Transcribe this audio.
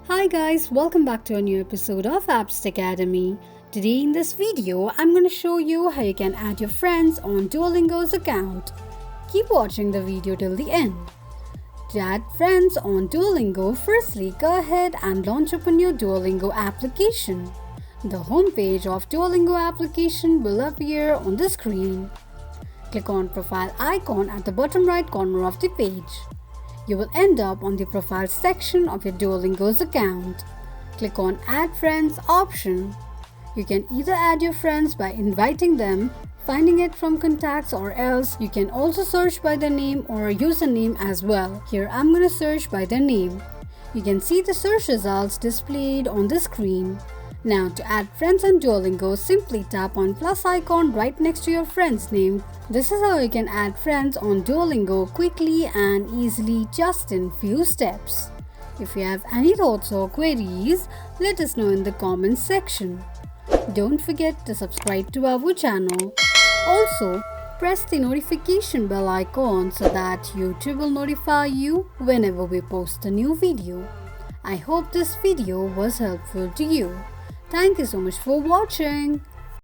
Hi guys, welcome back to a new episode of Apps Academy. Today in this video, I'm going to show you how you can add your friends on Duolingo's account. Keep watching the video till the end. To add friends on Duolingo, firstly go ahead and launch up a new Duolingo application. The homepage of Duolingo application will appear on the screen. Click on profile icon at the bottom right corner of the page. You will end up on the profile section of your Duolingo's account. Click on Add Friends option. You can either add your friends by inviting them, finding it from contacts, or else you can also search by their name or username as well. Here I'm going to search by their name. You can see the search results displayed on the screen. Now to add friends on Duolingo, simply tap on plus icon right next to your friend's name. This is how you can add friends on Duolingo quickly and easily just in few steps. If you have any thoughts or queries, let us know in the comments section. Don't forget to subscribe to our channel. Also, press the notification bell icon so that YouTube will notify you whenever we post a new video. I hope this video was helpful to you. Thank you so much for watching.